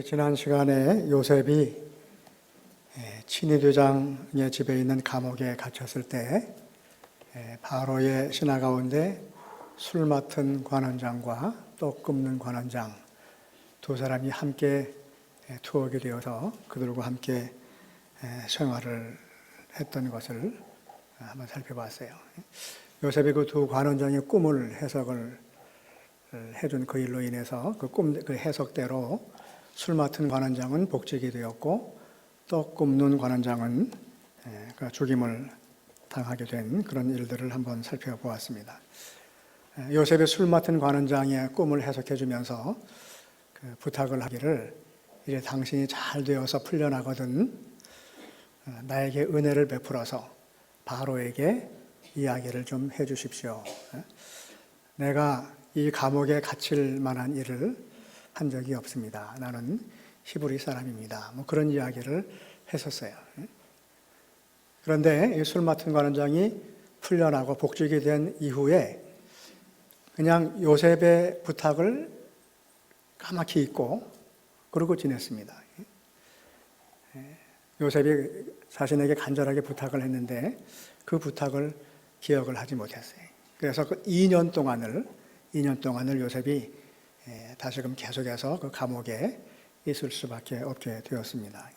지난 시간에 요셉이 친위대장의 집에 있는 감옥에 갇혔을 때 바로의 신하 가운데 술 맡은 관원장과 떡 굽는 관원장 두 사람이 함께 투옥이 되어서 그들과 함께 생활을 했던 것을 한번 살펴봤어요. 요셉이 그 두 관원장의 꿈을 해석을 해준 그 일로 인해서 그 해석대로 술 맡은 관원장은 복직이 되었고 떡 굽는 관원장은 죽임을 당하게 된 그런 일들을 한번 살펴보았습니다. 요셉의 술 맡은 관원장의 꿈을 해석해 주면서 부탁을 하기를, 이제 당신이 잘 되어서 풀려나거든 나에게 은혜를 베풀어서 바로에게 이야기를 좀 해 주십시오. 내가 이 감옥에 갇힐 만한 일을 한 적이 없습니다. 나는 히브리 사람입니다. 그런 이야기를 했었어요. 그런데 술 맡은 관원장이 풀려나고 복직이 된 이후에 그냥 요셉의 부탁을 까맣게 잊고 그러고 지냈습니다. 요셉이 자신에게 간절하게 부탁을 했는데 그 부탁을 기억을 하지 못했어요. 그래서 그 2년 동안을 요셉이 다시금 계속해서 그 감옥에 있을 수밖에 없게 되었습니다.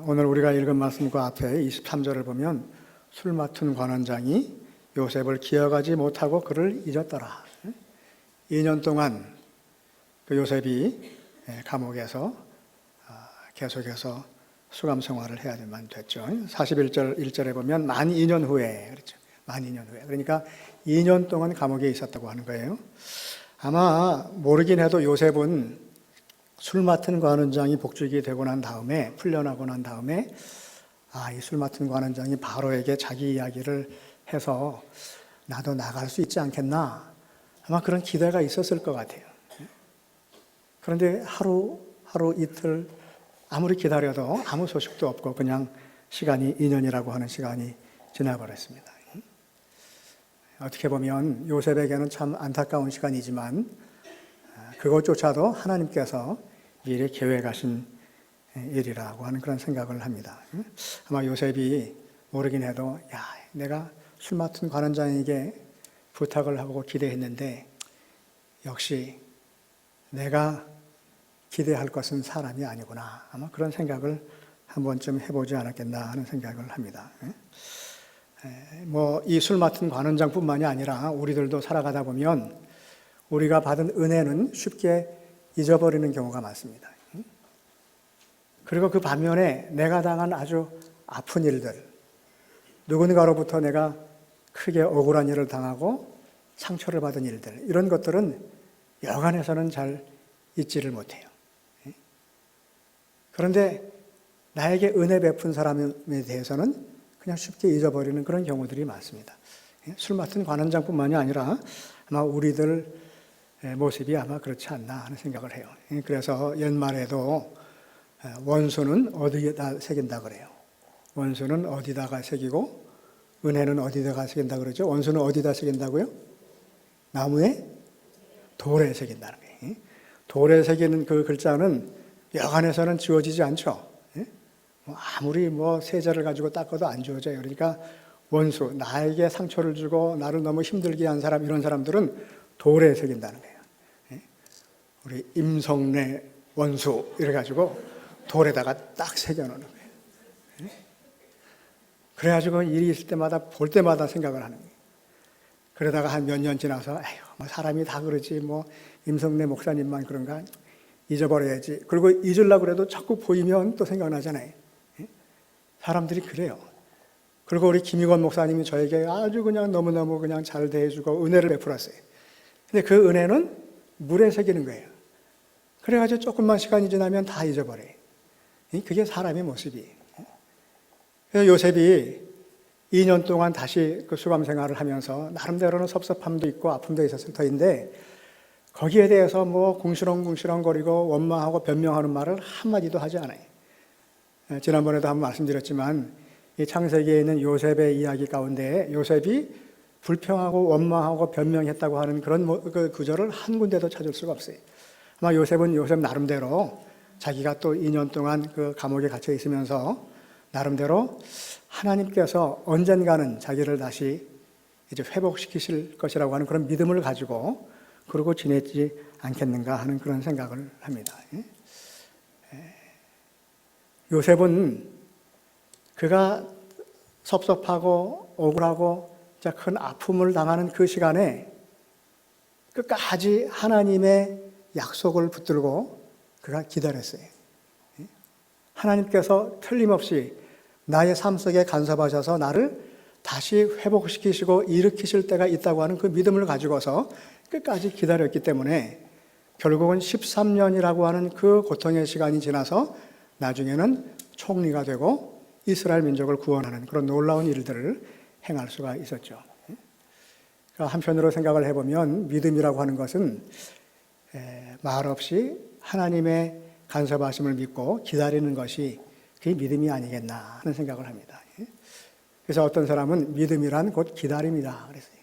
오늘 우리가 읽은 말씀 그 앞에 23절을 보면 술 맡은 관원장이 요셉을 기억하지 못하고 그를 잊었더라. 2년 동안 그 요셉이 감옥에서 계속해서 수감 생활을 해야만 됐죠. 41절 1절에 보면 만 2년 후에 그렇죠. 만 2년 후에. 그러니까 2년 동안 감옥에 있었다고 하는 거예요. 아마 모르긴 해도 요셉은 술 맡은 관원장이 복직이 되고 난 다음에, 풀려나고 난 다음에 이 술 맡은 관원장이 바로에게 자기 이야기를 해서 나도 나갈 수 있지 않겠나, 아마 그런 기대가 있었을 것 같아요. 그런데 하루 이틀 아무리 기다려도 아무 소식도 없고 그냥 시간이 2년이라고 하는 시간이 지나버렸습니다. 어떻게 보면 요셉에게는 참 안타까운 시간이지만 그것조차도 하나님께서 미리 계획하신 일이라고 하는 그런 생각을 합니다. 아마 요셉이 모르긴 해도 내가 술 맡은 관원장에게 부탁을 하고 기대했는데 역시 내가 기대할 것은 사람이 아니구나, 아마 그런 생각을 한 번쯤 해보지 않았겠나 하는 생각을 합니다. 이 술 맡은 관원장뿐만이 아니라 우리들도 살아가다 보면 우리가 받은 은혜는 쉽게 잊어버리는 경우가 많습니다. 그리고 그 반면에 내가 당한 아주 아픈 일들, 누군가로부터 내가 크게 억울한 일을 당하고 상처를 받은 일들, 이런 것들은 여간해서는 잘 잊지를 못해요. 그런데 나에게 은혜 베푼 사람에 대해서는 그냥 쉽게 잊어버리는 그런 경우들이 많습니다. 술 맡은 관원장뿐만이 아니라 아마 우리들 모습이 아마 그렇지 않나 하는 생각을 해요. 그래서 옛말에도 원수는 어디에다 새긴다 그래요. 원수는 어디다가 새기고 은혜는 어디다가 새긴다 그러죠. 원수는 어디다 새긴다고요? 나무에? 돌에 새긴다는 거예요. 돌에 새기는 그 글자는 여간해서는 지워지지 않죠. 아무리 세제를 가지고 닦아도 안 지워져요. 그러니까 원수, 나에게 상처를 주고 나를 너무 힘들게 한 사람, 이런 사람들은 돌에 새긴다는 거예요. 우리 임성래 원수 이래가지고 돌에다가 딱 새겨놓는 거예요. 그래가지고 일이 있을 때마다 볼 때마다 생각을 하는 거예요. 그러다가 한 몇 년 지나서 사람이 다 그러지 임성래 목사님만 그런가, 잊어버려야지. 그리고 잊으려고 해도 자꾸 보이면 또 생각나잖아요. 사람들이 그래요. 그리고 우리 김익원 목사님이 저에게 아주 그냥 너무너무 그냥 잘 대해주고 은혜를 베풀었어요. 근데 그 은혜는 물에 새기는 거예요. 그래가지고 조금만 시간이 지나면 다 잊어버려요. 그게 사람의 모습이에요. 그래서 요셉이 2년 동안 다시 그 수감 생활을 하면서 나름대로는 섭섭함도 있고 아픔도 있었을 터인데 거기에 대해서 궁시렁궁시렁거리고 원망하고 변명하는 말을 한마디도 하지 않아요. 지난번에도 한번 말씀드렸지만 이 창세기에 있는 요셉의 이야기 가운데 요셉이 불평하고 원망하고 변명했다고 하는 그런 그 구절을 한 군데도 찾을 수가 없어요. 아마 요셉은 요셉 나름대로 자기가 또 2년 동안 그 감옥에 갇혀 있으면서 나름대로 하나님께서 언젠가는 자기를 다시 이제 회복시키실 것이라고 하는 그런 믿음을 가지고 그러고 지냈지 않겠는가 하는 그런 생각을 합니다. 요셉은 그가 섭섭하고 억울하고 큰 아픔을 당하는 그 시간에 끝까지 하나님의 약속을 붙들고 그가 기다렸어요. 하나님께서 틀림없이 나의 삶 속에 간섭하셔서 나를 다시 회복시키시고 일으키실 때가 있다고 하는 그 믿음을 가지고서 끝까지 기다렸기 때문에 결국은 13년이라고 하는 그 고통의 시간이 지나서 나중에는 총리가 되고 이스라엘 민족을 구원하는 그런 놀라운 일들을 행할 수가 있었죠. 한편으로 생각을 해보면 믿음이라고 하는 것은 말없이 하나님의 간섭하심을 믿고 기다리는 것이 그게 믿음이 아니겠나 하는 생각을 합니다. 그래서 어떤 사람은 믿음이란 곧 기다림이다 그랬어요.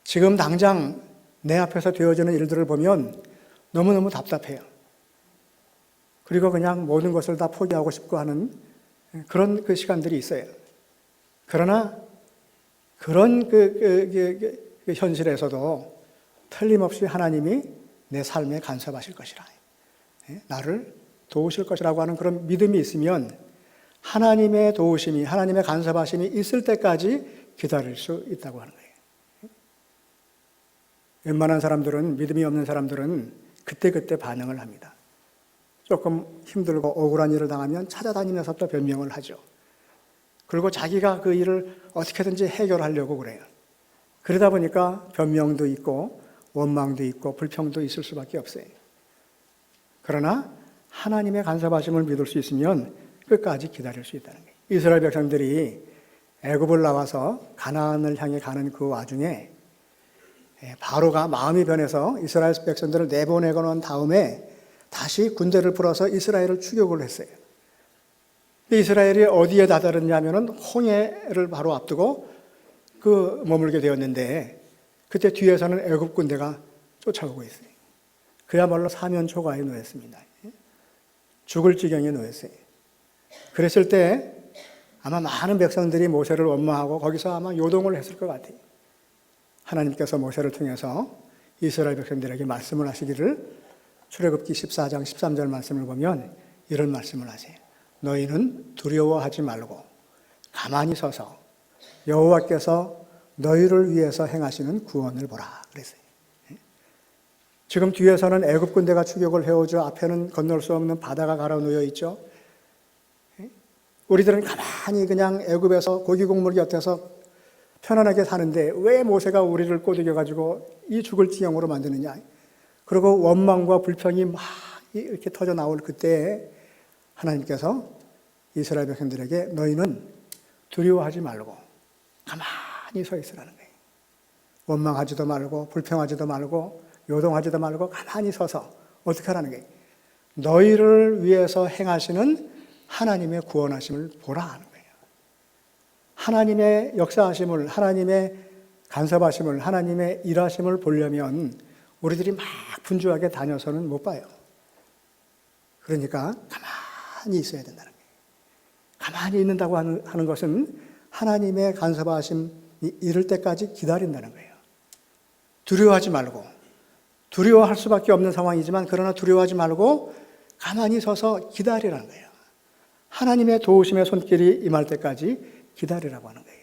지금 당장 내 앞에서 되어지는 일들을 보면 너무너무 답답해요. 그리고 그냥 모든 것을 다 포기하고 싶고 하는 그런 그 시간들이 있어요. 그러나 그런 그 현실에서도 틀림없이 하나님이 내 삶에 간섭하실 것이라, 나를 도우실 것이라고 하는 그런 믿음이 있으면 하나님의 도우심이, 하나님의 간섭하심이 있을 때까지 기다릴 수 있다고 하는 거예요. 웬만한 사람들은, 믿음이 없는 사람들은 그때그때 반응을 합니다. 조금 힘들고 억울한 일을 당하면 찾아다니면서 또 변명을 하죠. 그리고 자기가 그 일을 어떻게든지 해결하려고 그래요. 그러다 보니까 변명도 있고 원망도 있고 불평도 있을 수밖에 없어요. 그러나 하나님의 간섭하심을 믿을 수 있으면 끝까지 기다릴 수 있다는 거예요. 이스라엘 백성들이 애굽을 나와서 가나안을 향해 가는 그 와중에 바로가 마음이 변해서 이스라엘 백성들을 내보내고 난 다음에 다시 군대를 풀어서 이스라엘을 추격을 했어요. 이스라엘이 어디에 다다랐냐면은 홍해를 바로 앞두고 그 머물게 되었는데 그때 뒤에서는 애굽 군대가 쫓아오고 있어요. 그야말로 사면초가에 놓였습니다. 죽을 지경에 놓였어요. 그랬을 때 아마 많은 백성들이 모세를 원망하고 거기서 아마 요동을 했을 것 같아요. 하나님께서 모세를 통해서 이스라엘 백성들에게 말씀을 하시기를 출애굽기 14장 13절 말씀을 보면 이런 말씀을 하세요. 너희는 두려워하지 말고 가만히 서서 여호와께서 너희를 위해서 행하시는 구원을 보라 그랬어요. 지금 뒤에서는 애굽 군대가 추격을 해오죠. 앞에는 건널 수 없는 바다가 가로 놓여 있죠. 우리들은 가만히 그냥 애굽에서 고기 곡물 곁에서 편안하게 사는데 왜 모세가 우리를 꼬드겨가지고 이 죽을 지경으로 만드느냐. 그리고 원망과 불평이 막 이렇게 터져 나올 그때 하나님께서 이스라엘 백성들에게 너희는 두려워하지 말고 가만히 서 있으라는 거예요. 원망하지도 말고 불평하지도 말고 요동하지도 말고 가만히 서서 어떻게 하라는 거예요? 너희를 위해서 행하시는 하나님의 구원하심을 보라 하는 거예요. 하나님의 역사하심을, 하나님의 간섭하심을, 하나님의 일하심을 보려면 우리들이 막 분주하게 다녀서는 못 봐요. 그러니까 가만히 있어야 된다는 거예요. 가만히 있는다고 하는 것은 하나님의 간섭하심이 이를 때까지 기다린다는 거예요. 두려워하지 말고, 두려워할 수밖에 없는 상황이지만 그러나 두려워하지 말고 가만히 서서 기다리라는 거예요. 하나님의 도우심의 손길이 임할 때까지 기다리라고 하는 거예요.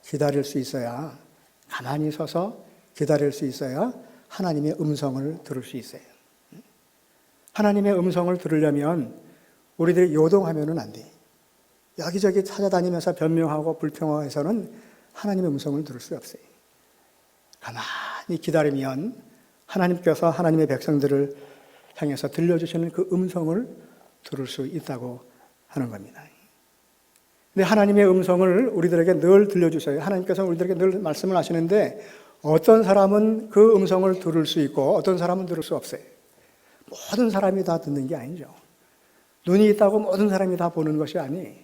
기다릴 수 있어야, 가만히 서서 기다릴 수 있어야 하나님의 음성을 들을 수 있어요. 하나님의 음성을 들으려면 우리들이 요동하면은 안 돼. 여기저기 찾아다니면서 변명하고 불평해서는 하나님의 음성을 들을 수 없어요. 가만히 기다리면 하나님께서 하나님의 백성들을 향해서 들려주시는 그 음성을 들을 수 있다고 하는 겁니다. 근데 하나님의 음성을 우리들에게 늘 들려주셔요. 하나님께서 우리들에게 늘 말씀을 하시는데 어떤 사람은 그 음성을 들을 수 있고 어떤 사람은 들을 수 없어요. 모든 사람이 다 듣는 게 아니죠. 눈이 있다고 모든 사람이 다 보는 것이 아니에요.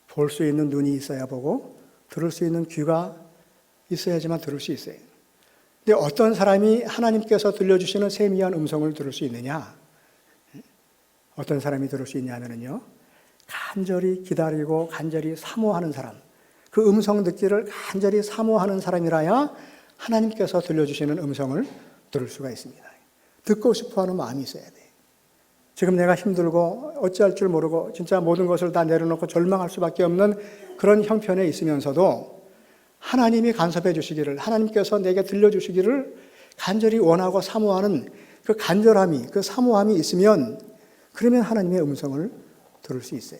볼 수 있는 눈이 있어야 보고 들을 수 있는 귀가 있어야지만 들을 수 있어요. 근데 어떤 사람이 하나님께서 들려주시는 세미한 음성을 들을 수 있느냐? 어떤 사람이 들을 수 있냐면요, 간절히 기다리고 간절히 사모하는 사람, 그 음성 듣기를 간절히 사모하는 사람이라야 하나님께서 들려주시는 음성을 들을 수가 있습니다. 듣고 싶어하는 마음이 있어야 돼. 지금 내가 힘들고 어찌할 줄 모르고 진짜 모든 것을 다 내려놓고 절망할 수밖에 없는 그런 형편에 있으면서도 하나님이 간섭해 주시기를, 하나님께서 내게 들려주시기를 간절히 원하고 사모하는 그 간절함이, 그 사모함이 있으면, 그러면 하나님의 음성을 들을 수 있어요.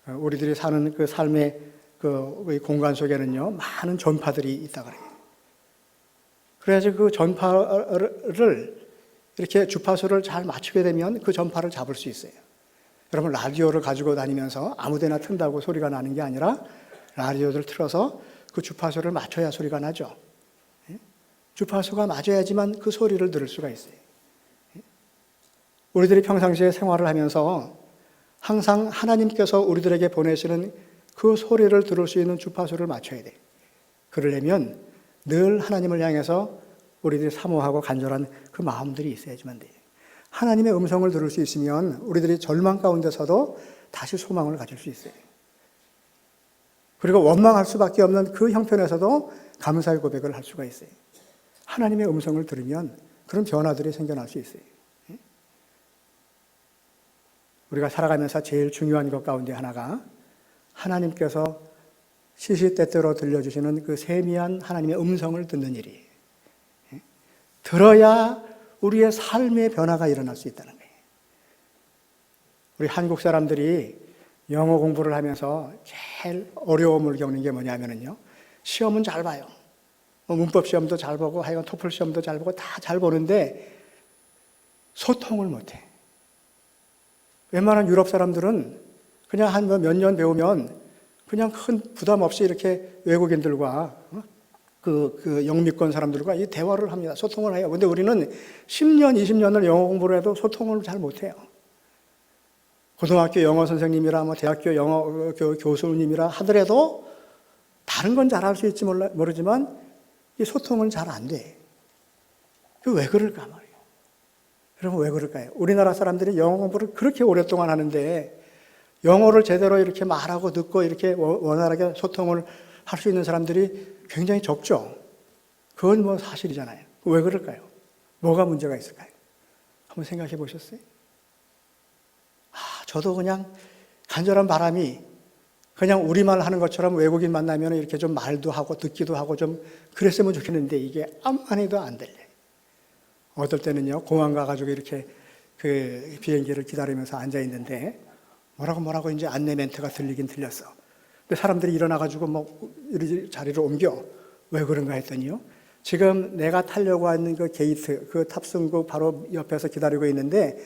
우리들이 사는 그 삶의 그 공간 속에는요, 많은 전파들이 있다 그래요. 그래야지 그 전파를 이렇게 주파수를 잘 맞추게 되면 그 전파를 잡을 수 있어요. 여러분, 라디오를 가지고 다니면서 아무데나 튼다고 소리가 나는 게 아니라 라디오를 틀어서 그 주파수를 맞춰야 소리가 나죠. 주파수가 맞아야지만 그 소리를 들을 수가 있어요. 우리들이 평상시에 생활을 하면서 항상 하나님께서 우리들에게 보내시는 그 소리를 들을 수 있는 주파수를 맞춰야 돼. 그러려면 늘 하나님을 향해서 우리들이 사모하고 간절한 그 마음들이 있어야지만 돼요. 하나님의 음성을 들을 수 있으면 우리들이 절망 가운데서도 다시 소망을 가질 수 있어요. 그리고 원망할 수밖에 없는 그 형편에서도 감사의 고백을 할 수가 있어요. 하나님의 음성을 들으면 그런 변화들이 생겨날 수 있어요. 우리가 살아가면서 제일 중요한 것 가운데 하나가 하나님께서 시시때때로 들려주시는 그 세미한 하나님의 음성을 듣는 일이에요. 들어야 우리의 삶의 변화가 일어날 수 있다는 거예요. 우리 한국 사람들이 영어 공부를 하면서 제일 어려움을 겪는 게 뭐냐면요, 시험은 잘 봐요. 문법 시험도 잘 보고 하여간 토플 시험도 잘 보고 다 잘 보는데 소통을 못해. 웬만한 유럽 사람들은 그냥 한 몇 년 배우면 그냥 큰 부담 없이 이렇게 외국인들과 그 영미권 사람들과 이 대화를 합니다. 소통을 해요. 근데 우리는 10년, 20년을 영어 공부를 해도 소통을 잘 못해요. 고등학교 영어 선생님이라 대학교 영어 교수님이라 하더라도 다른 건 잘할 수 있지 모르지만 이 소통은 잘 안 돼. 왜 그럴까 말이에요. 여러분, 왜 그럴까요? 우리나라 사람들이 영어 공부를 그렇게 오랫동안 하는데 영어를 제대로 이렇게 말하고 듣고 이렇게 원활하게 소통을 할 수 있는 사람들이 굉장히 적죠. 그건 사실이잖아요. 왜 그럴까요? 뭐가 문제가 있을까요? 한번 생각해 보셨어요? 저도 그냥 간절한 바람이 그냥 우리말 하는 것처럼 외국인 만나면 이렇게 좀 말도 하고 듣기도 하고 좀 그랬으면 좋겠는데 이게 암만 해도 안 들려요. 어떨 때는요, 공항 가가지고 이렇게 그 비행기를 기다리면서 앉아 있는데 뭐라고 이제 안내 멘트가 들리긴 들렸어. 근데 사람들이 일어나가지고 이리 자리를 옮겨. 왜 그런가 했더니요, 지금 내가 타려고 하는 그 게이트, 그 탑승구 바로 옆에서 기다리고 있는데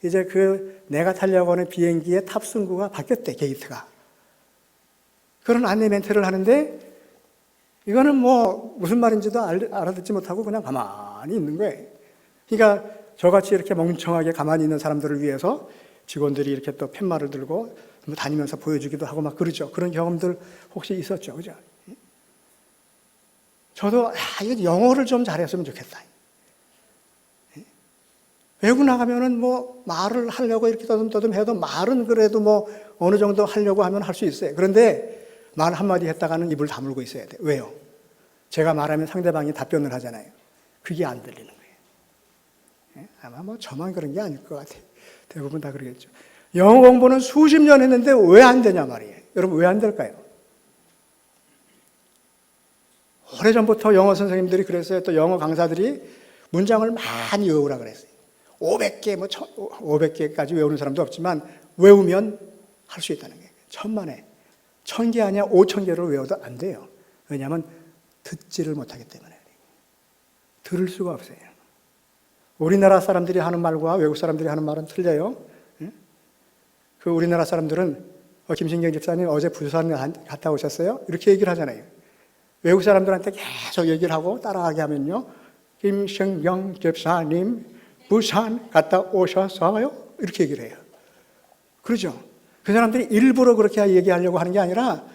이제 그 내가 타려고 하는 비행기의 탑승구가 바뀌었대, 게이트가. 그런 안내 멘트를 하는데 이거는 무슨 말인지도 알아듣지 못하고 그냥 가만히 있는 거예요. 그러니까 저같이 이렇게 멍청하게 가만히 있는 사람들을 위해서 직원들이 이렇게 또 팻말을 들고 다니면서 보여주기도 하고 막 그러죠. 그런 경험들 혹시 있었죠? 그죠? 저도 이거 영어를 좀 잘했으면 좋겠다. 외국 나가면은 말을 하려고 이렇게 떠듬떠듬 해도 말은 그래도 어느 정도 하려고 하면 할 수 있어요. 그런데 말 한마디 했다가는 입을 다물고 있어야 돼요. 왜요? 제가 말하면 상대방이 답변을 하잖아요. 그게 안 들리는 거예요. 아마 저만 그런 게 아닐 것 같아요. 대부분 다 그러겠죠. 영어 공부는 수십 년 했는데 왜 안 되냐 말이에요. 여러분, 왜 안 될까요? 오래전부터 영어 선생님들이 그랬어요. 또 영어 강사들이 문장을 많이 외우라 그랬어요. 500개, 500개까지 외우는 사람도 없지만 외우면 할 수 있다는 거예요. 천만에. 1000개 아니야 5000개를 외워도 안 돼요. 왜냐하면 듣지를 못하기 때문에. 들을 수가 없어요. 우리나라 사람들이 하는 말과 외국 사람들이 하는 말은 틀려요. 그 우리나라 사람들은 김신경 집사님 어제 부산 갔다 오셨어요? 이렇게 얘기를 하잖아요. 외국 사람들한테 계속 얘기를 하고 따라하게 하면요, 김신경 집사님 부산 갔다 오셨어요? 이렇게 얘기를 해요. 그러죠? 그 사람들이 일부러 그렇게 얘기하려고 하는 게 아니라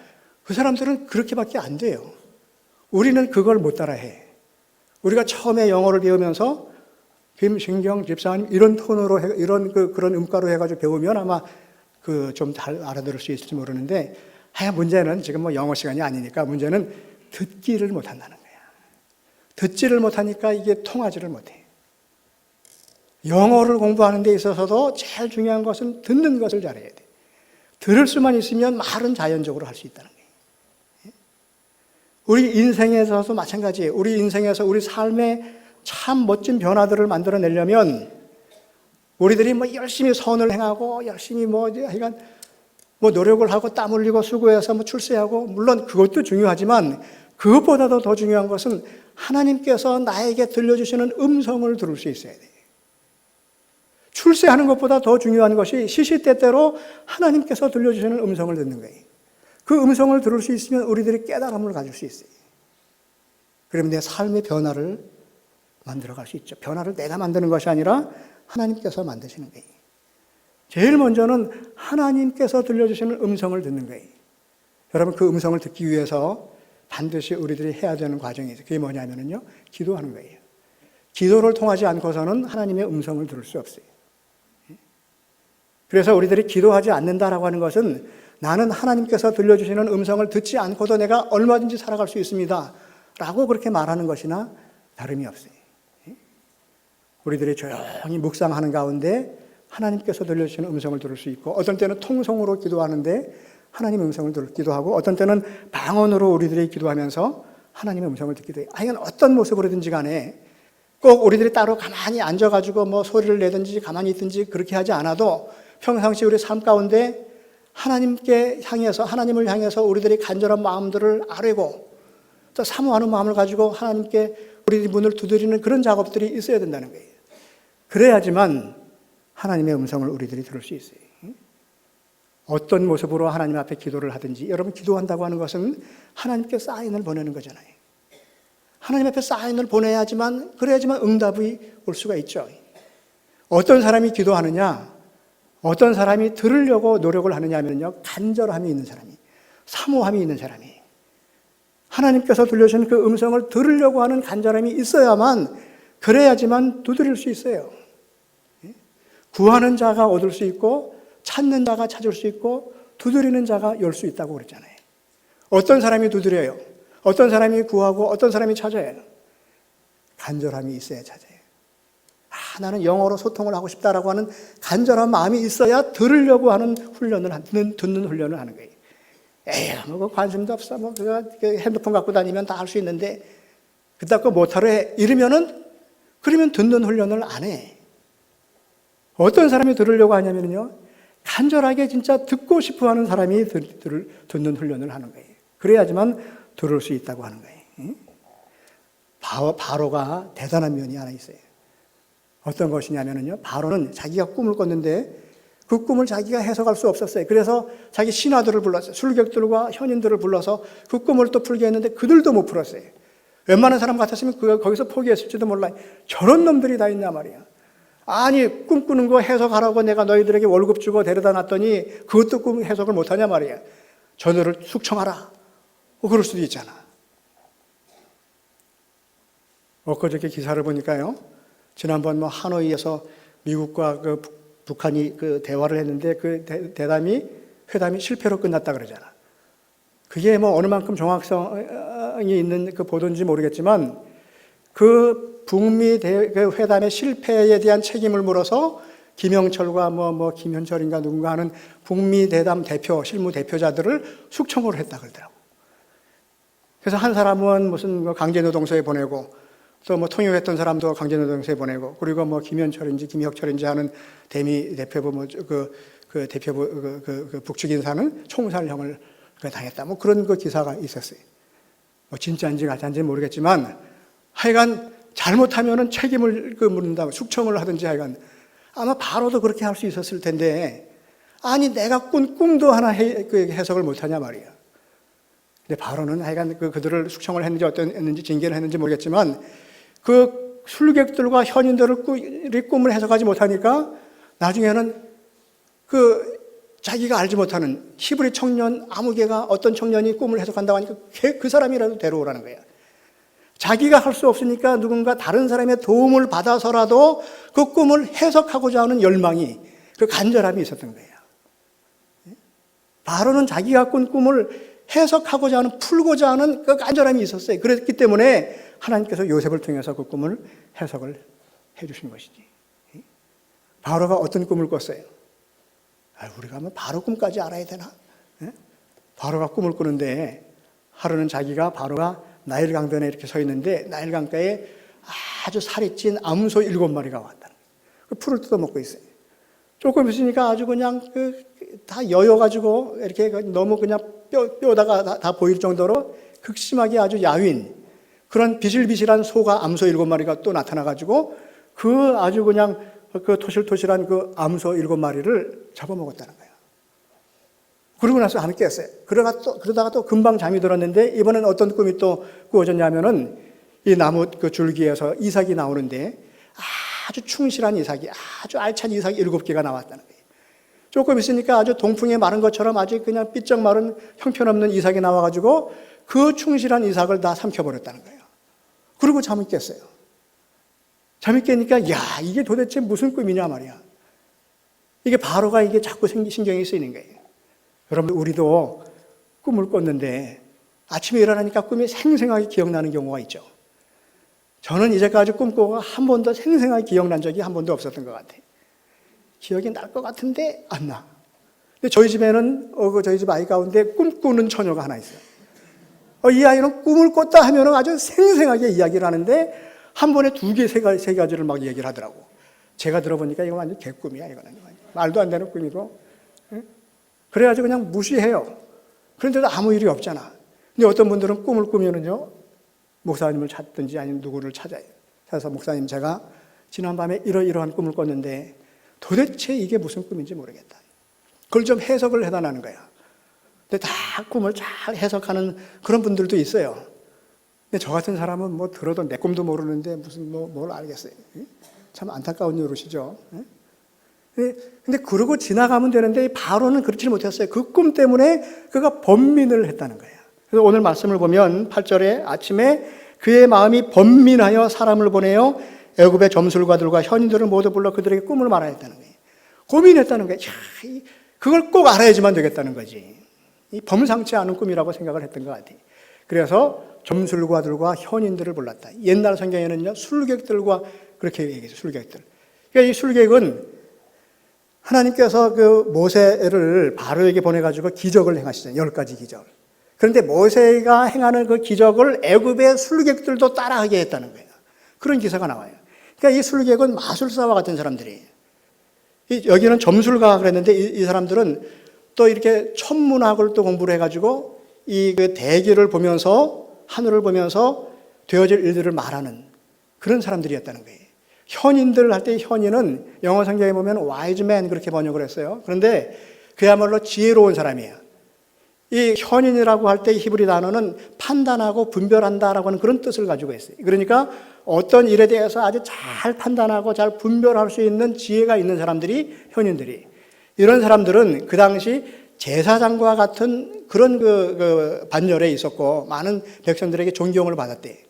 그 사람들은 그렇게밖에 안 돼요. 우리는 그걸 못 따라해. 우리가 처음에 영어를 배우면서 김신경 집사님 이런 톤으로 그런 음가로 해가지고 배우면 아마 좀 잘 알아들을 수 있을지 모르는데, 하여간 문제는 지금 뭐 영어 시간이 아니니까 문제는 듣기를 못한다는 거야. 듣지를 못하니까 이게 통하지를 못해. 영어를 공부하는 데 있어서도 제일 중요한 것은 듣는 것을 잘해야 돼. 들을 수만 있으면 말은 자연적으로 할 수 있다는 거예요. 우리 인생에서도 마찬가지예요. 우리 인생에서 우리 삶에 참 멋진 변화들을 만들어내려면 우리들이 뭐 열심히 선을 행하고 열심히 하여간 노력을 하고 땀 흘리고 수고해서 출세하고, 물론 그것도 중요하지만 그것보다도 더 중요한 것은 하나님께서 나에게 들려주시는 음성을 들을 수 있어야 돼요. 출세하는 것보다 더 중요한 것이 시시때때로 하나님께서 들려주시는 음성을 듣는 거예요. 그 음성을 들을 수 있으면 우리들이 깨달음을 가질 수 있어요. 그러면 내 삶의 변화를 만들어갈 수 있죠. 변화를 내가 만드는 것이 아니라 하나님께서 만드시는 거예요. 제일 먼저는 하나님께서 들려주시는 음성을 듣는 거예요. 여러분, 그 음성을 듣기 위해서 반드시 우리들이 해야 되는 과정이 있어요. 그게 뭐냐면요, 기도하는 거예요. 기도를 통하지 않고서는 하나님의 음성을 들을 수 없어요. 그래서 우리들이 기도하지 않는다라고 하는 것은 나는 하나님께서 들려주시는 음성을 듣지 않고도 내가 얼마든지 살아갈 수 있습니다 라고 그렇게 말하는 것이나 다름이 없어요. 우리들이 조용히 묵상하는 가운데 하나님께서 들려주시는 음성을 들을 수 있고, 어떤 때는 통성으로 기도하는데 하나님의 음성을 듣기도 하고, 어떤 때는 방언으로 우리들이 기도하면서 하나님의 음성을 듣기도 해요. 하여간 어떤 모습으로든지 간에 꼭 우리들이 따로 가만히 앉아가지고 소리를 내든지 가만히 있든지 그렇게 하지 않아도 평상시 우리 삶 가운데 하나님을 향해서 우리들이 간절한 마음들을 아뢰고 또 사모하는 마음을 가지고 하나님께 우리 문을 두드리는 그런 작업들이 있어야 된다는 거예요. 그래야지만 하나님의 음성을 우리들이 들을 수 있어요. 어떤 모습으로 하나님 앞에 기도를 하든지, 여러분, 기도한다고 하는 것은 하나님께 사인을 보내는 거잖아요. 하나님 앞에 사인을 보내야지만, 그래야지만 응답이 올 수가 있죠. 어떤 사람이 기도하느냐, 어떤 사람이 들으려고 노력을 하느냐 하면요, 간절함이 있는 사람이, 사모함이 있는 사람이, 하나님께서 들려주신 그 음성을 들으려고 하는 간절함이 있어야만, 그래야지만 두드릴 수 있어요. 구하는 자가 얻을 수 있고, 찾는 자가 찾을 수 있고, 두드리는 자가 열 수 있다고 그랬잖아요. 어떤 사람이 두드려요? 어떤 사람이 구하고 어떤 사람이 찾아요? 간절함이 있어야 찾아요. 나는 영어로 소통을 하고 싶다라고 하는 간절한 마음이 있어야 들으려고 하는 듣는 훈련을 하는 거예요. 그 관심도 없어. 핸드폰 갖고 다니면 다 할 수 있는데, 그따 거 못하러 해. 그러면 듣는 훈련을 안 해. 어떤 사람이 들으려고 하냐면요, 간절하게 진짜 듣고 싶어 하는 사람이 듣는 훈련을 하는 거예요. 그래야지만 들을 수 있다고 하는 거예요. 바로가 대단한 면이 하나 있어요. 어떤 것이냐면요, 바로는 자기가 꿈을 꿨는데 그 꿈을 자기가 해석할 수 없었어요. 그래서 자기 신하들을 불렀어요. 술객들과 현인들을 불러서 그 꿈을 또 풀게 했는데 그들도 못 풀었어요. 웬만한 사람 같았으면 거기서 포기했을지도 몰라요. 저런 놈들이 다 있냐 말이야. 아니, 꿈꾸는 거 해석하라고 내가 너희들에게 월급 주고 데려다 놨더니 그것도 꿈 해석을 못하냐 말이야. 저들을 숙청하라. 그럴 수도 있잖아. 엊그저께 기사를 보니까요, 지난번 하노이에서 미국과 북한이 대화를 했는데 그 회담이 실패로 끝났다 그러잖아. 그게 어느 만큼 정확성이 있는 그 보도인지 모르겠지만, 그 북미 회담의 실패에 대한 책임을 물어서 김영철과 김현철인가 누군가 하는 북미 대담 실무 대표자들을 숙청을 했다 그러더라고. 그래서 한 사람은 무슨 강제노동소에 보내고, 또 통역했던 사람도 강제노동소에 보내고, 그리고 김현철인지 김혁철인지 하는 대미 대표부 대표부 북측 인사는 총살형을 당했다. 그런 기사가 있었어요. 진짜인지 가짜인지 모르겠지만, 하여간 잘못하면은 책임을 묻는다, 숙청을 하든지 하여간 아마 바로도 그렇게 할 수 있었을 텐데, 아니 내가 꾼 꿈도 하나 해석을 못하냐 말이야. 근데 바로는 하여간 그들을 숙청을 했는지 어땠는지 징계를 했는지 모르겠지만, 그 술객들과 현인들의 꿈을 해석하지 못하니까 나중에는 자기가 알지 못하는 히브리 청년 아무 개가 어떤 청년이 꿈을 해석한다고 하니까 그 사람이라도 데려오라는 거야. 자기가 할 수 없으니까 누군가 다른 사람의 도움을 받아서라도 그 꿈을 해석하고자 하는 열망이, 그 간절함이 있었던 거예요. 바로는 자기가 꾼 꿈을 해석하고자 하는, 풀고자 하는 그 간절함이 있었어요. 그랬기 때문에 하나님께서 요셉을 통해서 그 꿈을 해석을 해 주신 것이지. 바로가 어떤 꿈을 꿨어요? 우리가 뭐 바로 꿈까지 알아야 되나? 바로가 꿈을 꾸는데, 하루는 바로가 나일 강변에 이렇게 서 있는데, 나일 강가에 아주 살이 찐 암소 7마리가 왔다. 그 풀을 뜯어먹고 있어요. 조금 있으니까 아주 그냥 다 여여가지고 이렇게 너무 그냥 뼈다가 다 보일 정도로 극심하게 아주 야윈, 그런 비실비실한 소가, 암소 7마리가 또 나타나가지고 그 아주 그냥 그 토실토실한 그 암소 7마리를 잡아먹었다는 거예요. 그러고 나서 잠이 깼어요. 그러다가 또 금방 잠이 들었는데, 이번엔 어떤 꿈이 또 꾸어졌냐면은, 이 나무 그 줄기에서 이삭이 나오는데 아주 충실한 이삭이, 아주 알찬 이삭이 7개가 나왔다는 거예요. 조금 있으니까 아주 동풍에 마른 것처럼 아주 그냥 삐쩍 마른 형편없는 이삭이 나와가지고 그 충실한 이삭을 다 삼켜버렸다는 거예요. 그리고 잠이 깼어요. 잠이 깨니까, 이게 도대체 무슨 꿈이냐 말이야. 이게 바로가 이게 자꾸 신경이 쓰이는 거예요. 여러분, 우리도 꿈을 꿨는데 아침에 일어나니까 꿈이 생생하게 기억나는 경우가 있죠. 저는 이제까지 꿈꾸고 한 번도 생생하게 기억난 적이 한 번도 없었던 것 같아요. 기억이 날 것 같은데 안 나. 근데 저희 집에는 저희 집 아이 가운데 꿈꾸는 처녀가 하나 있어요. 이 아이는 꿈을 꿨다 하면 아주 생생하게 이야기를 하는데, 한 번에 2개, 3가지를 막 얘기를 하더라고. 제가 들어보니까 이거 완전 개꿈이야, 이거는. 말도 안 되는 꿈이고. 그래가지고 그냥 무시해요. 그런데도 아무 일이 없잖아. 근데 어떤 분들은 꿈을 꾸면은요, 목사님을 찾든지 아니면 누구를 찾아요. 찾아서, 목사님, 제가 지난밤에 이러이러한 꿈을 꿨는데 도대체 이게 무슨 꿈인지 모르겠다. 그걸 좀 해석을 해달라는 거야. 근데 다 꿈을 잘 해석하는 그런 분들도 있어요. 근데 저 같은 사람은 뭐 들어도 내 꿈도 모르는데 무슨 뭘 알겠어요. 참 안타까운 노릇이죠. 근데 그러고 지나가면 되는데, 바로는 그렇지 못했어요. 그 꿈 때문에 그가 번민을 했다는 거예요. 그래서 오늘 말씀을 보면 8절에 아침에 그의 마음이 번민하여 사람을 보내어 애굽의 점술가들과 현인들을 모두 불러 그들에게 꿈을 말하였다는 거예요. 고민했다는 거예요. 그걸 꼭 알아야지만 되겠다는 거지. 이 범상치 않은 꿈이라고 생각을 했던 것 같아요. 그래서 점술가들과 현인들을 불렀다. 옛날 성경에는요, 술객들과 그렇게 얘기해요. 술객들. 그러니까 이 술객은 하나님께서 그 모세를 바로에게 보내가지고 기적을 행하시잖아요. 10가지 기적. 그런데 모세가 행하는 그 기적을 애굽의 술객들도 따라하게 했다는 거예요. 그런 기사가 나와요. 그러니까 이 술객은 마술사와 같은 사람들이에요. 여기는 점술가 그랬는데, 이 사람들은 또 이렇게 천문학을 또 공부를 해가지고 이 그 대기를 보면서, 하늘을 보면서 되어질 일들을 말하는 그런 사람들이었다는 거예요. 현인들 할 때, 현인은 영어 성경에 보면 wise man 그렇게 번역을 했어요. 그런데 그야말로 지혜로운 사람이에요. 이 현인이라고 할 때 히브리 단어는 판단하고 분별한다라고 하는 그런 뜻을 가지고 있어요. 그러니까 어떤 일에 대해서 아주 잘 판단하고 잘 분별할 수 있는 지혜가 있는 사람들이 현인들이. 이런 사람들은 그 당시 제사장과 같은 그런 그 반열에 있었고, 많은 백성들에게 존경을 받았대.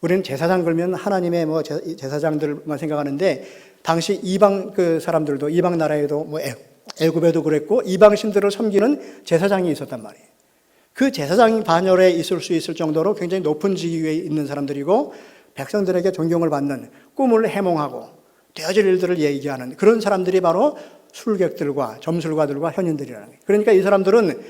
우리는 제사장 그러면 하나님의 뭐 제사장들만 생각하는데, 당시 이방 그 사람들도, 이방 나라에도 뭐 애굽에도 그랬고, 이방 신들을 섬기는 제사장이 있었단 말이에요. 그 제사장이 반열에 있을 수 있을 정도로 굉장히 높은 지위에 있는 사람들이고, 백성들에게 존경을 받는, 꿈을 해몽하고 되어질 일들을 얘기하는 그런 사람들이 바로 술객들과 점술가들과 현인들이라는 거예요. 그러니까 이 사람들은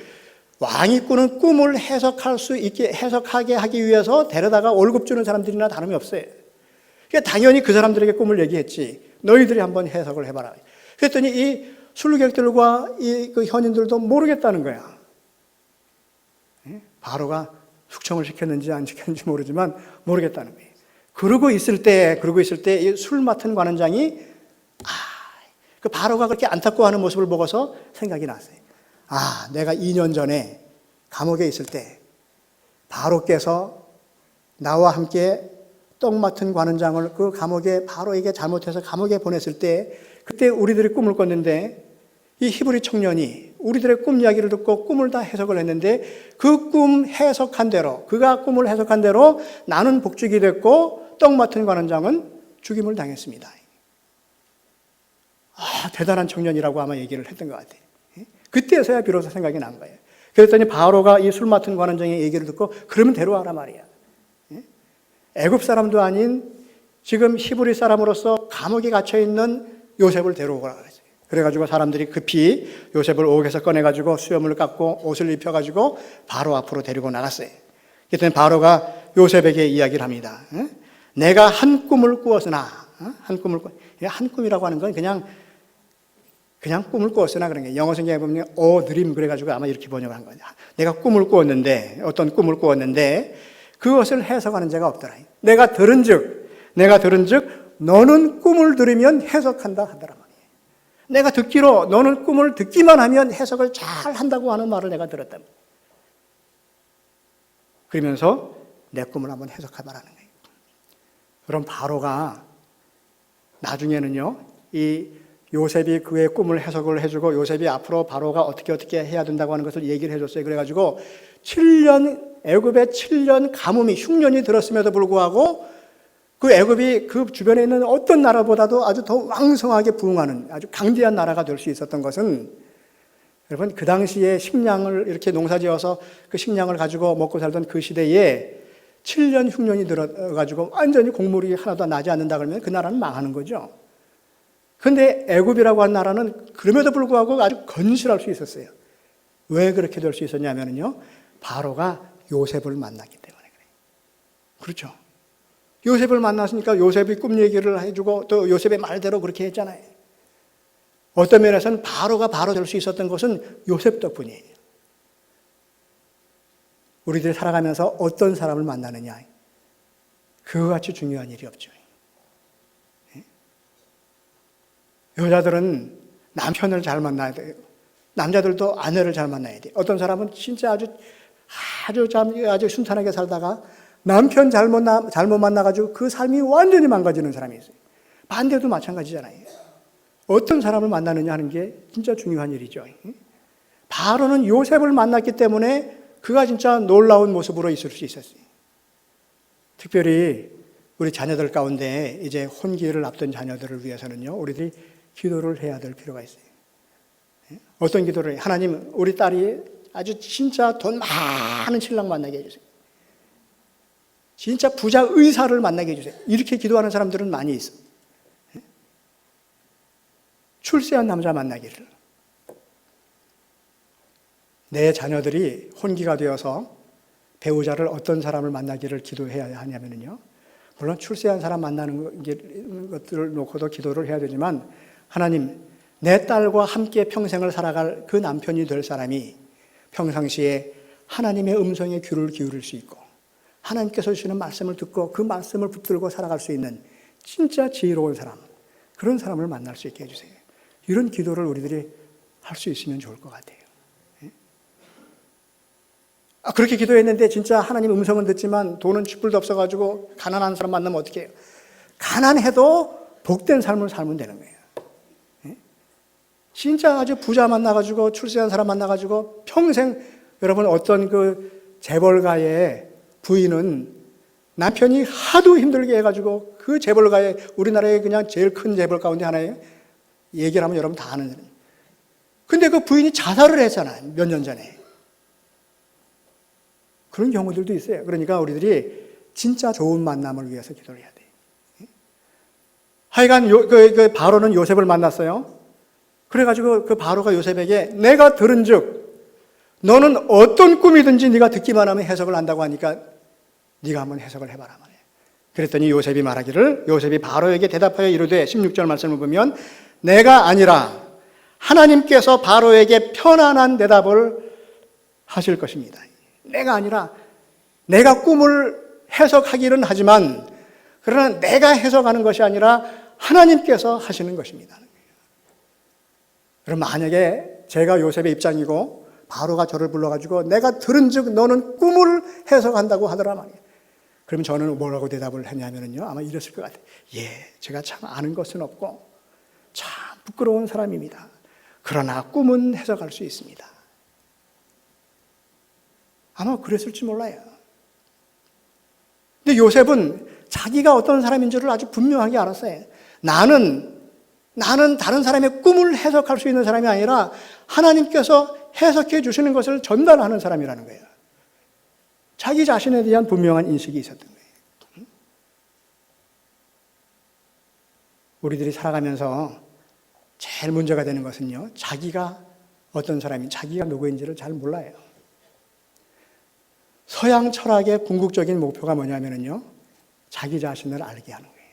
왕이 꾸는 꿈을 해석할 수 있게, 해석하게 하기 위해서 데려다가 월급 주는 사람들이나 다름이 없어요. 그러니까 당연히 그 사람들에게 꿈을 얘기했지. 너희들이 한번 해석을 해봐라. 그랬더니 이 술객들과 이 그 현인들도 모르겠다는 거야. 바로가 숙청을 시켰는지 안 시켰는지 모르지만 모르겠다는 거예요. 그러고 있을 때 이 술 맡은 관원장이 그 바로가 그렇게 안타까워하는 모습을 보고서 생각이 났어요. 내가 2년 전에 감옥에 있을 때 바로께서 나와 함께 떡 맡은 관원장을 그 감옥에, 바로에게 잘못해서 감옥에 보냈을 때, 그때 우리들이 꿈을 꿨는데 이 히브리 청년이 우리들의 꿈 이야기를 듣고 꿈을 다 해석을 했는데 그 꿈 해석한 대로, 그가 꿈을 해석한 대로 나는 복죽이 됐고 떡 맡은 관원장은 죽임을 당했습니다. 대단한 청년이라고 아마 얘기를 했던 것 같아요. 그때서야 비로소 생각이 난 거예요. 그랬더니 바로가 이 술 맡은 관원장의 얘기를 듣고 그러면 데려와라 말이야. 애굽 사람도 아닌 지금 히브리 사람으로서 감옥에 gat혀 있는 요셉을 데려오라 그랬어요. 그래가지고 사람들이 급히 요셉을 옥에서 꺼내가지고 수염을 깎고 옷을 입혀가지고 바로 앞으로 데리고 나갔어요. 그랬더니 바로가 요셉에게 이야기를 합니다. 내가 한 꿈을 꾸었으나, 한 꿈이라고 하는 건 그냥 꿈을 꾸었으나 그런 게 영어 성경에 보면 dream 그래가지고 아마 이렇게 번역을 한 거예요. 내가 꿈을 꾸었는데, 어떤 꿈을 꾸었는데 그것을 해석하는 자가 없더라. 내가 들은즉 너는 꿈을 들으면 해석한다 하더라 말이에요. 내가 듣기로 너는 꿈을 듣기만 하면 해석을 잘 한다고 하는 말을 내가 들었다. 그러면서 내 꿈을 한번 해석해봐라는 거예요. 그럼 바로가 나중에는요, 이 요셉이 그의 꿈을 해석을 해주고 요셉이 앞으로 바로가 어떻게 해야 된다고 하는 것을 얘기를 해줬어요. 그래가지고 7년, 애굽에 7년 가뭄이 흉년이 들었음에도 불구하고 그 애굽이 그 주변에 있는 어떤 나라보다도 아주 더 왕성하게 부흥하는 아주 강대한 나라가 될 수 있었던 것은 여러분 그 당시에 식량을 이렇게 농사지어서 그 식량을 가지고 먹고 살던 그 시대에 7년 흉년이 들어가지고 완전히 곡물이 하나도 나지 않는다 그러면 그 나라는 망하는 거죠. 그런데 애굽이라고 하는 나라는 그럼에도 불구하고 아주 건실할 수 있었어요. 왜 그렇게 될 수 있었냐면요, 바로가 요셉을 만났기 때문에 그래요. 그렇죠. 요셉을 만났으니까 요셉이 꿈 얘기를 해주고 또 요셉의 말대로 그렇게 했잖아요. 어떤 면에서는 바로가 바로 될 수 있었던 것은 요셉 덕분이에요. 우리들이 살아가면서 어떤 사람을 만나느냐, 그와 같이 중요한 일이 없죠. 여자들은 남편을 잘 만나야 돼요. 남자들도 아내를 잘 만나야 돼요. 어떤 사람은 진짜 아주 순탄하게 살다가 남편 잘못 만나가지고 그 삶이 완전히 망가지는 사람이 있어요. 반대도 마찬가지잖아요. 어떤 사람을 만나느냐 하는 게 진짜 중요한 일이죠. 바로는 요셉을 만났기 때문에 그가 진짜 놀라운 모습으로 있을 수 있었어요. 특별히 우리 자녀들 가운데 이제 혼기를 앞둔 자녀들을 위해서는요, 우리들이 기도를 해야 될 필요가 있어요. 어떤 기도를 해요? 하나님, 우리 딸이 아주 진짜 돈 많은 신랑 만나게 해주세요. 진짜 부자 의사를 만나게 해주세요. 이렇게 기도하는 사람들은 많이 있어. 출세한 남자 만나기를. 내 자녀들이 혼기가 되어서 배우자를 어떤 사람을 만나기를 기도해야 하냐면요, 물론 출세한 사람 만나는 것들을 놓고도 기도를 해야 되지만, 하나님, 내 딸과 함께 평생을 살아갈 그 남편이 될 사람이 평상시에 하나님의 음성에 귀를 기울일 수 있고 하나님께서 주시는 말씀을 듣고 그 말씀을 붙들고 살아갈 수 있는 진짜 지혜로운 사람, 그런 사람을 만날 수 있게 해주세요. 이런 기도를 우리들이 할 수 있으면 좋을 것 같아요. 그렇게 기도했는데 진짜 하나님 음성은 듣지만 돈은 쥐뿔도 없어가지고 가난한 사람 만나면 어떻게 해요? 가난해도 복된 삶을 살면 되는 거예요. 진짜 아주 부자 만나가지고 출세한 사람 만나가지고 평생, 여러분 어떤 그 재벌가의 부인은 남편이 하도 힘들게 해가지고 그 재벌가의, 우리나라의 그냥 제일 큰 재벌 가운데 하나예요. 얘기를 하면 여러분 다 아는. 근데 그 부인이 자살을 했잖아요, 몇 년 전에. 그런 경우들도 있어요. 그러니까 우리들이 진짜 좋은 만남을 위해서 기도를 해야 돼요. 하여간 그 바로는 요셉을 만났어요. 그래가지고 그 바로가 요셉에게 내가 들은즉 너는 어떤 꿈이든지 네가 듣기만 하면 해석을 한다고 하니까 네가 한번 해석을 해봐라 말이에요. 그랬더니 요셉이 말하기를, 요셉이 바로에게 대답하여 이르되, 16절 말씀을 보면 내가 아니라 하나님께서 바로에게 편안한 대답을 하실 것입니다. 내가 아니라, 내가 꿈을 해석하기는 하지만 그러나 내가 해석하는 것이 아니라 하나님께서 하시는 것입니다. 그럼 만약에 제가 요셉의 입장이고 바로가 저를 불러가지고 내가 들은즉 너는 꿈을 해석한다고 하더라 말이에요. 그럼 저는 뭐라고 대답을 했냐면요, 아마 이랬을 것 같아요. 제가 참 아는 것은 없고 참 부끄러운 사람입니다. 그러나 꿈은 해석할 수 있습니다. 아마 그랬을지 몰라요. 근데 요셉은 자기가 어떤 사람인 줄을 아주 분명하게 알았어요. 나는 다른 사람의 꿈을 해석할 수 있는 사람이 아니라 하나님께서 해석해 주시는 것을 전달하는 사람이라는 거예요. 자기 자신에 대한 분명한 인식이 있었던 거예요. 우리들이 살아가면서 제일 문제가 되는 것은요, 자기가 어떤 사람이, 자기가 누구인지를 잘 몰라요. 서양 철학의 궁극적인 목표가 뭐냐면요, 자기 자신을 알게 하는 거예요.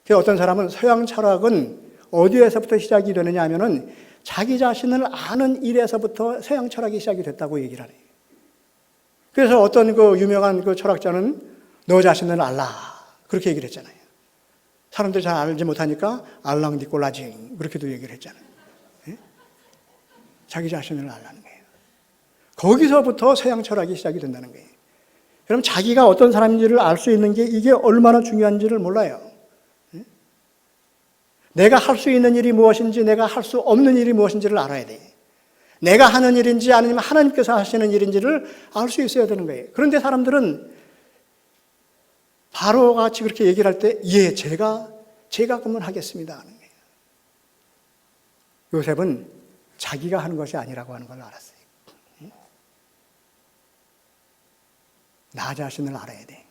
그래서 어떤 사람은 서양 철학은 어디에서부터 시작이 되느냐 하면은 자기 자신을 아는 일에서부터 서양 철학이 시작이 됐다고 얘기를 하네요. 그래서 어떤 그 유명한 그 철학자는 너 자신을 알라, 그렇게 얘기를 했잖아요. 사람들이 잘 알지 못하니까 알랑 니콜라징, 그렇게도 얘기를 했잖아요. 예? 자기 자신을 알라는 거예요. 거기서부터 서양 철학이 시작이 된다는 거예요. 그럼 자기가 어떤 사람인지를 알 수 있는 게 이게 얼마나 중요한지를 몰라요. 예? 내가 할 수 있는 일이 무엇인지, 내가 할 수 없는 일이 무엇인지를 알아야 돼요. 내가 하는 일인지 아니면 하나님께서 하시는 일인지를 알 수 있어야 되는 거예요. 그런데 사람들은 바로와 같이 그렇게 얘기를 할 때, 예, 제가 그러면 하겠습니다 하는 거예요. 요셉은 자기가 하는 것이 아니라고 하는 걸 알았어요. 나 자신을 알아야 돼.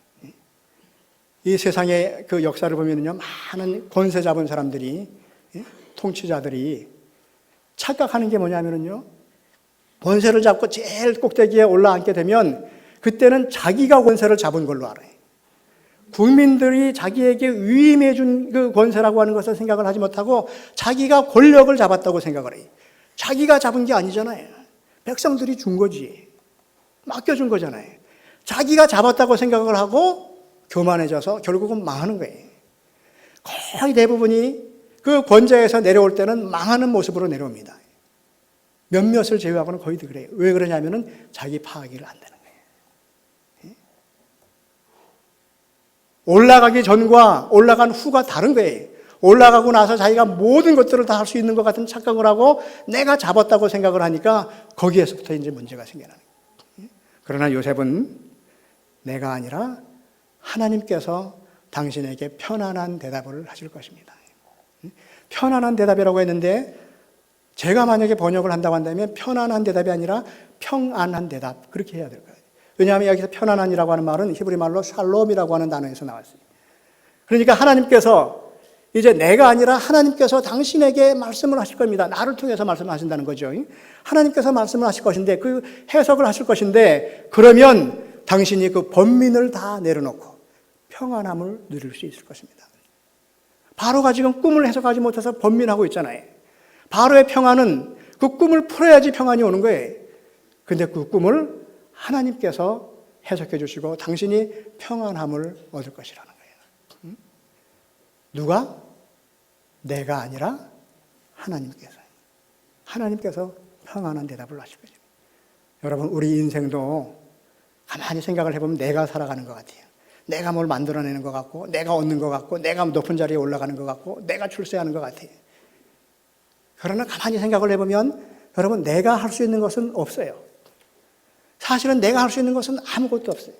이 세상의 그 역사를 보면요, 많은 권세 잡은 사람들이, 통치자들이 착각하는 게 뭐냐면요, 권세를 잡고 제일 꼭대기에 올라앉게 되면 그때는 자기가 권세를 잡은 걸로 알아요. 국민들이 자기에게 위임해 준 그 권세라고 하는 것을 생각을 하지 못하고 자기가 권력을 잡았다고 생각을 해요. 자기가 잡은 게 아니잖아요. 백성들이 준 거지. 맡겨준 거잖아요. 자기가 잡았다고 생각을 하고 교만해져서 결국은 망하는 거예요. 거의 대부분이 그 권좌에서 내려올 때는 망하는 모습으로 내려옵니다. 몇몇을 제외하고는 거의 그래요. 왜 그러냐면은 자기 파악을 안 되는 거예요. 올라가기 전과 올라간 후가 다른 거예요. 올라가고 나서 자기가 모든 것들을 다 할 수 있는 것 같은 착각을 하고 내가 잡았다고 생각을 하니까 거기에서부터 이제 문제가 생겨나는 거예요. 그러나 요셉은 내가 아니라 하나님께서 당신에게 편안한 대답을 하실 것입니다. 편안한 대답이라고 했는데 제가 만약에 번역을 한다고 한다면 편안한 대답이 아니라 평안한 대답, 그렇게 해야 될 거예요. 왜냐하면 여기서 편안한이라고 하는 말은 히브리 말로 샬롬이라고 하는 단어에서 나왔어요. 그러니까 하나님께서 이제 내가 아니라 하나님께서 당신에게 말씀을 하실 겁니다. 나를 통해서 말씀을 하신다는 거죠. 하나님께서 말씀을 하실 것인데 그 해석을 하실 것인데 그러면 당신이 그 번민을 다 내려놓고 평안함을 누릴 수 있을 것입니다. 바로가 지금 꿈을 해석하지 못해서 번민하고 있잖아요. 바로의 평안은 그 꿈을 풀어야지 평안이 오는 거예요. 근데 그 꿈을 하나님께서 해석해 주시고 당신이 평안함을 얻을 것이라는 거예요. 누가? 내가 아니라 하나님께서. 하나님께서 평안한 대답을 하실 거죠. 여러분, 우리 인생도 가만히 생각을 해보면 내가 살아가는 것 같아요. 내가 뭘 만들어내는 것 같고, 내가 얻는 것 같고, 내가 높은 자리에 올라가는 것 같고, 내가 출세하는 것 같아요. 그러나 가만히 생각을 해보면 여러분, 내가 할 수 있는 것은 없어요. 사실은 내가 할 수 있는 것은 아무것도 없어요.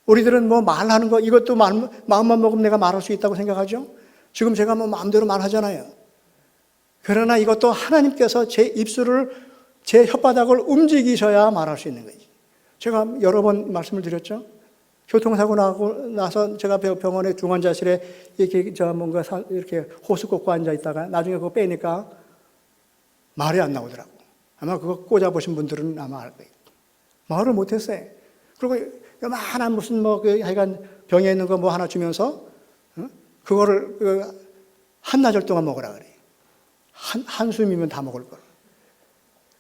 우리들은 뭐 말하는 거, 이것도 마음만 먹으면 내가 말할 수 있다고 생각하죠? 지금 제가 뭐 마음대로 말하잖아요. 그러나 이것도 하나님께서 제 입술을, 제 혓바닥을 움직이셔야 말할 수 있는 거지. 제가 여러 번 말씀을 드렸죠? 교통사고 나고 나서 제가 병원의 중환자실에 이렇게 뭔가 이렇게 호스 꽂고 앉아 있다가 나중에 그거 빼니까 말이 안 나오더라고. 아마 그거 꽂아보신 분들은 아마 알 거예요. 말을 못했어요. 그리고 요만한 무슨 하여간 병에 있는 거 뭐 하나 주면서 그거를 한나절 동안 먹으라 그래요. 한숨이면 다 먹을 걸.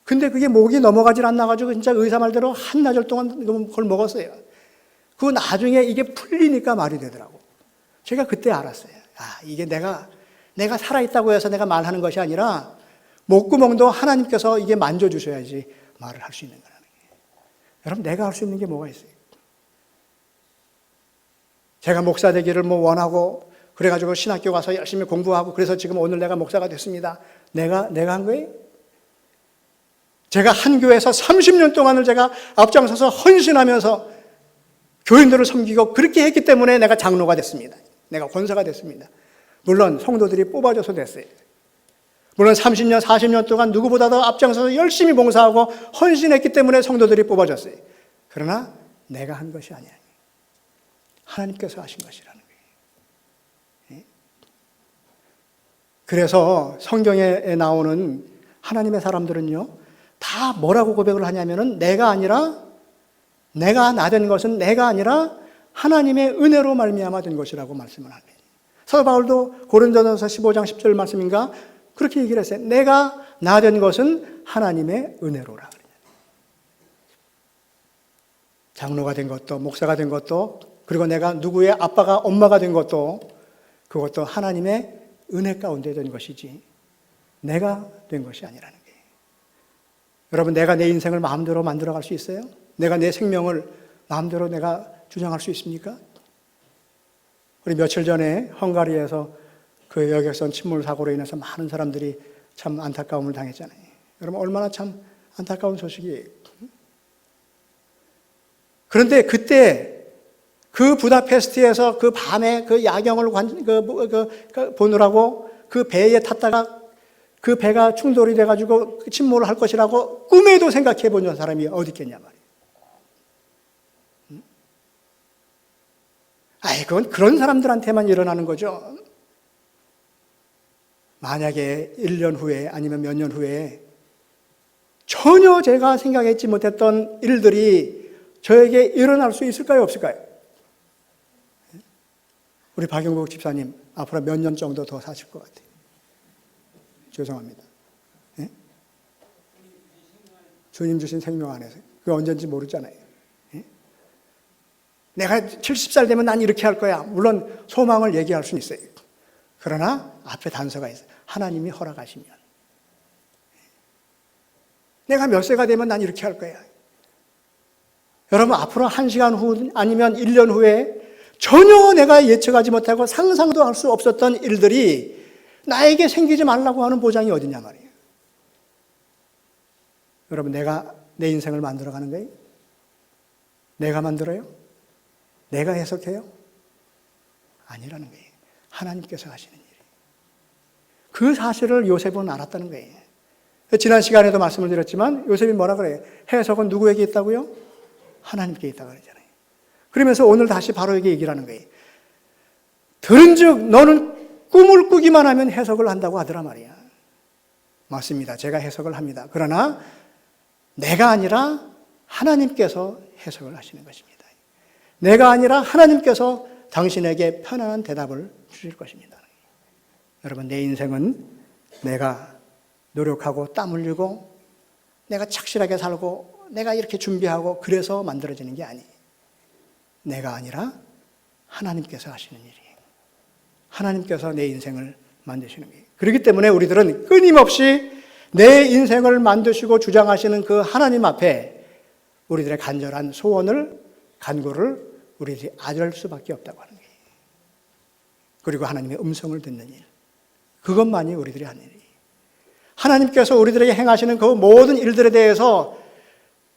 근데 그게 목이 넘어가질 않나가지고 진짜 의사 말대로 한나절 동안 그걸 먹었어요. 그 나중에 이게 풀리니까 말이 되더라고. 제가 그때 알았어요. 아, 이게 내가 살아있다고 해서 내가 말하는 것이 아니라 목구멍도 하나님께서 이게 만져주셔야지 말을 할 수 있는 거라는 거예요. 여러분, 내가 할 수 있는 게 뭐가 있어요? 제가 목사 되기를 원하고 그래가지고 신학교 가서 열심히 공부하고 그래서 지금 오늘 내가 목사가 됐습니다. 내가 한 거예요? 제가 한 교회에서 30년 동안을 제가 앞장서서 헌신하면서 교인들을 섬기고 그렇게 했기 때문에 내가 장로가 됐습니다. 내가 권사가 됐습니다. 물론 성도들이 뽑아줘서 됐어요. 물론 30년, 40년 동안 누구보다도 앞장서서 열심히 봉사하고 헌신했기 때문에 성도들이 뽑아줬어요. 그러나 내가 한 것이 아니야. 하나님께서 하신 것이라는 거예요. 그래서 성경에 나오는 하나님의 사람들은요, 다 뭐라고 고백을 하냐면은 내가 아니라, 내가 나 된 것은 내가 아니라 하나님의 은혜로 말미암아 된 것이라고 말씀을 하네요. 사도 바울도 고린도전서 15장 10절 말씀인가 그렇게 얘기를 했어요. 내가 나 된 것은 하나님의 은혜로라. 장로가 된 것도, 목사가 된 것도, 그리고 내가 누구의 아빠가 엄마가 된 것도, 그것도 하나님의 은혜 가운데 된 것이지 내가 된 것이 아니라는 거예요. 여러분, 내가 내 인생을 마음대로 만들어갈 수 있어요? 내가 내 생명을 마음대로 내가 주장할 수 있습니까? 우리 며칠 전에 헝가리에서 그 여객선 침몰 사고로 인해서 많은 사람들이 참 안타까움을 당했잖아요. 여러분, 얼마나 참 안타까운 소식이에요. 그런데 그때 그 부다페스트에서 그 밤에 그 야경을 보느라고 그 배에 탔다가 그 배가 충돌이 돼가지고 침몰을 할 것이라고 꿈에도 생각해 본 사람이 어디 있겠냐 말이에요. 아이, 그건 그런 사람들한테만 일어나는 거죠. 만약에 1년 후에 아니면 몇 년 후에 전혀 제가 생각했지 못했던 일들이 저에게 일어날 수 있을까요? 없을까요? 우리 박영국 집사님 앞으로 몇 년 정도 더 사실 것 같아요. 죄송합니다. 예? 주님 주신 생명 안에서. 그게 언제인지 모르잖아요. 예? 내가 70살 되면 난 이렇게 할 거야. 물론 소망을 얘기할 수는 있어요. 그러나 앞에 단서가 있어요. 하나님이 허락하시면. 내가 몇 세가 되면 난 이렇게 할 거야. 여러분, 앞으로 1시간 후 아니면 1년 후에 전혀 내가 예측하지 못하고 상상도 할 수 없었던 일들이 나에게 생기지 말라고 하는 보장이 어디냐 말이에요. 여러분, 내가 내 인생을 만들어가는 거예요? 내가 만들어요? 내가 해석해요? 아니라는 거예요. 하나님께서 하시는 일이에요. 그 사실을 요셉은 알았다는 거예요. 지난 시간에도 말씀을 드렸지만 요셉이 뭐라 그래요? 해석은 누구에게 있다고요? 하나님께 있다고 그러잖아요. 그러면서 오늘 다시 바로에게 얘기를 하는 거예요. 들은즉 너는 꿈을 꾸기만 하면 해석을 한다고 하더라 말이야. 맞습니다. 제가 해석을 합니다. 그러나 내가 아니라 하나님께서 해석을 하시는 것입니다. 내가 아니라 하나님께서 당신에게 편안한 대답을 주실 것입니다. 여러분, 내 인생은 내가 노력하고 땀 흘리고 내가 착실하게 살고 내가 이렇게 준비하고 그래서 만들어지는 게 아니에요. 내가 아니라 하나님께서 하시는 일이에요. 하나님께서 내 인생을 만드시는 거예요. 그렇기 때문에 우리들은 끊임없이 내 인생을 만드시고 주장하시는 그 하나님 앞에 우리들의 간절한 소원을, 간구를 우리들이 아뢰을 수밖에 없다고 하는 거예요. 그리고 하나님의 음성을 듣는 일. 그것만이 우리들이 하는 일이에요. 하나님께서 우리들에게 행하시는 그 모든 일들에 대해서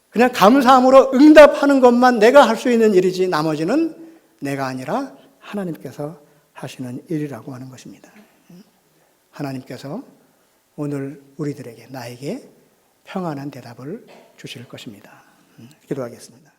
그냥 감사함으로 응답하는 것만 내가 할 수 있는 일이지 나머지는 내가 아니라 하나님께서 하시는 일이라고 하는 것입니다. 하나님께서 오늘 우리들에게, 나에게 평안한 대답을 주실 것입니다. 기도하겠습니다.